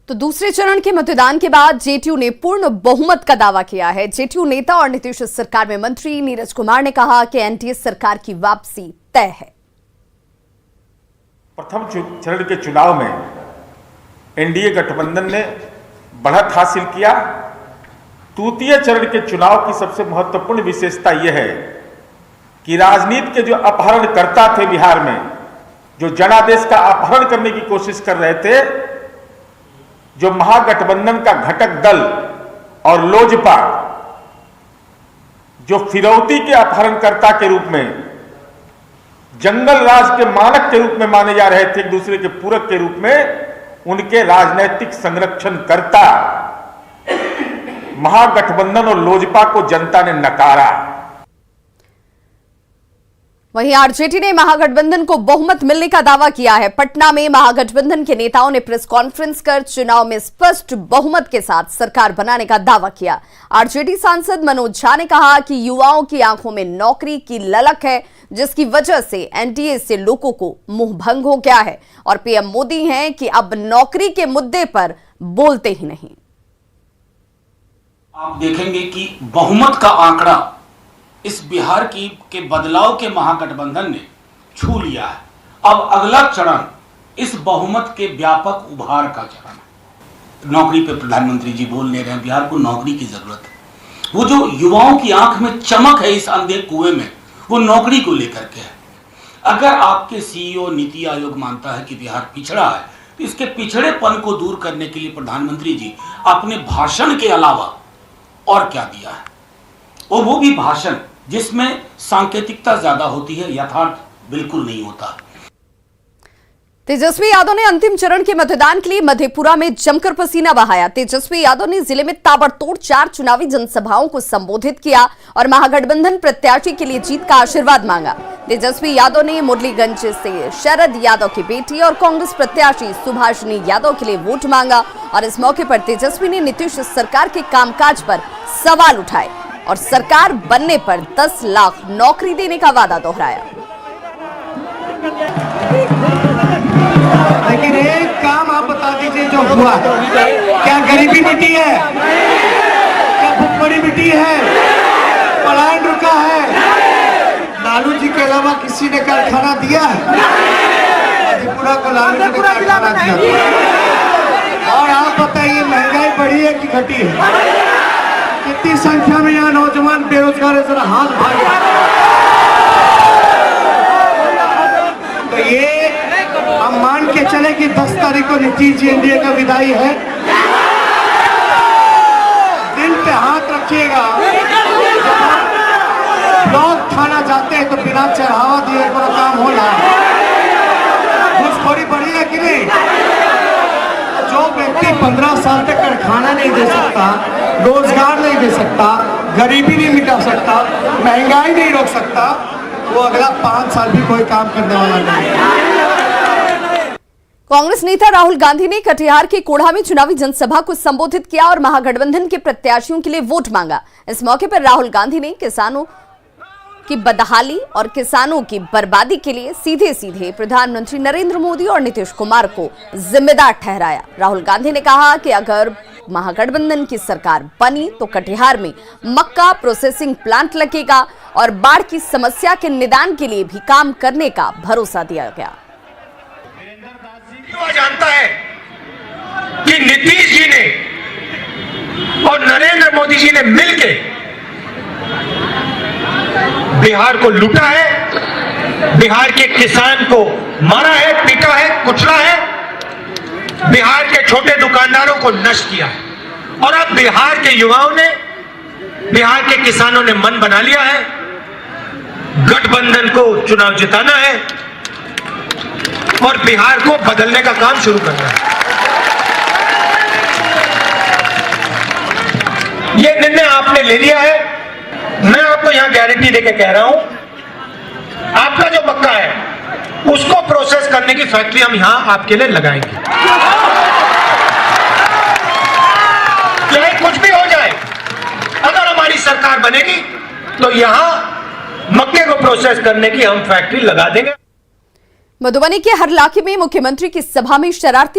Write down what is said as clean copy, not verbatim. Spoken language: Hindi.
तो दूसरे चरण के मतदान के बाद जेडीयू ने पूर्ण बहुमत का दावा किया है। जेडीयू नेता और नीतीश सरकार में मंत्री नीरज कुमार ने कहा कि एनडीए सरकार की वापसी तय है। प्रथम चरण के चुनाव में एनडीए गठबंधन ने बढ़त हासिल किया। तृतीय चरण के चुनाव की सबसे महत्वपूर्ण विशेषता यह है कि राजनीति के जो अपहरणकर्ता थे बिहार में, जो जनादेश का अपहरण करने की कोशिश कर रहे थे, जो महागठबंधन का घटक दल और लोजपा जो फिरौती के अपहरणकर्ता के रूप में, जंगल राज के मानक के रूप में माने जा रहे थे, एक दूसरे के पूरक के रूप में, उनके राजनीतिक संरक्षणकर्ता महागठबंधन और लोजपा को जनता ने नकारा। वहीं आरजेडी ने महागठबंधन को बहुमत मिलने का दावा किया है। पटना में महागठबंधन के नेताओं ने प्रेस कॉन्फ्रेंस कर चुनाव में स्पष्ट बहुमत के साथ सरकार बनाने का दावा किया। आरजेडी सांसद मनोज झा ने कहा कि युवाओं की आंखों में नौकरी की ललक है, जिसकी वजह से एनडीए से लोगों को मुंहभंग हो गया है और पीएम मोदी हैं कि अब नौकरी के मुद्दे पर बोलते ही नहीं। आप देखेंगे कि बहुमत का आंकड़ा इस बिहार के बदलाव के महागठबंधन ने छू लिया है। अब अगला चरण इस बहुमत के व्यापक उभार का चरण है। नौकरी पे प्रधानमंत्री जी बोल नहीं रहे हैं, बिहार को नौकरी की जरूरत है। वो जो युवाओं की आंख में चमक है इस अंधे कुएं में, वो नौकरी को लेकर के है। अगर आपके सीईओ नीति आयोग मानता है कि बिहार पिछड़ा है, तो इसके पिछड़ेपन को दूर करने के लिए प्रधानमंत्री जी अपने भाषण के अलावा और क्या दिया है, और वो भी भाषण जिसमें सांकेतिकता ज्यादा होती है, यथार्थ बिल्कुल नहीं होता। तेजस्वी यादव ने अंतिम चरण के मतदान के लिए मधेपुरा में जमकर पसीना बहाया। तेजस्वी यादव ने जिले में ताबड़तोड़ 4 चुनावी जनसभाओं को संबोधित किया और महागठबंधन प्रत्याशी के लिए जीत का आशीर्वाद मांगा। तेजस्वी यादव ने मुरलीगंज से शरद यादव की बेटी और कांग्रेस प्रत्याशी सुभाषिनी यादव के लिए वोट मांगा और इस मौके पर तेजस्वी ने नीतीश सरकार के कामकाज पर सवाल उठाए और सरकार बनने पर 10 लाख नौकरी देने का वादा दोहराया। लेकिन एक काम आप बता दीजिए जो हुआ, क्या गरीबी मिटी है? क्या भुखमरी मिटी है? पलायन रुका है? लालू जी के अलावा किसी ने कारखाना दिया है? मधेपुरा को लालू जी ने कारखाना दिया। और आप बताइए, महंगाई बढ़ी है कि घटी है? कितनी संख्या में यहाँ नौजवान बेरोजगार है? जरा हाथ भाई। तो ये हम मान के चले कि 10 तारीख को नीतीश जी एनडीए का विदाई है। दिल पे हाथ रखिएगा। ब्लॉक थाना जाते हैं तो बिना चढ़ावा दिए बड़ा काम हो रहा है। घूसखोरी बढ़ी है कि नहीं? जो व्यक्ति 15 साल तक कारखाना नहीं दे सकता, रोजगार नहीं दे सकता, गरीबी नहीं मिटा सकता, महंगाई नहीं रोक सकता, वो अगला 5 साल भी कोई काम करने वाला नहीं। कांग्रेस नेता राहुल गांधी ने कटिहार के कोढ़ा में चुनावी जनसभा को संबोधित किया और महागठबंधन के प्रत्याशियों के लिए वोट मांगा। इस मौके पर राहुल गांधी ने किसानों की बदहाली और किसानों की बर्बादी के लिए सीधे सीधे प्रधानमंत्री नरेंद्र मोदी और नीतीश कुमार को जिम्मेदार ठहराया। राहुल गांधी ने कहा कि अगर महागठबंधन की सरकार बनी तो कटिहार में मक्का प्रोसेसिंग प्लांट लगेगा और बाढ़ की समस्या के निदान के लिए भी काम करने का भरोसा दिया गया। जानता है कि नीतीश जी ने और नरेंद्र मोदी जी ने मिलकर बिहार को लूटा है, बिहार के किसान को मारा है, पीटा है, कुचला है, बिहार के छोटे दुकानदारों को नष्ट किया है। और अब बिहार के युवाओं ने, बिहार के किसानों ने मन बना लिया है, गठबंधन को चुनाव जिताना है और बिहार को बदलने का काम शुरू करना है। ये निर्णय आपने ले लिया है। मैं आपको यहां गारंटी देके कह रहा हूं, आपका जो मक्का है उसको प्रोसेस करने की फैक्ट्री हम यहां आपके लिए लगाएंगे। चाहे कुछ भी हो जाए, अगर हमारी सरकार बनेगी तो यहां मक्के को प्रोसेस करने की हम फैक्ट्री लगा देंगे। मधुबनी के हरलाखी में मुख्यमंत्री की सभा में शरारती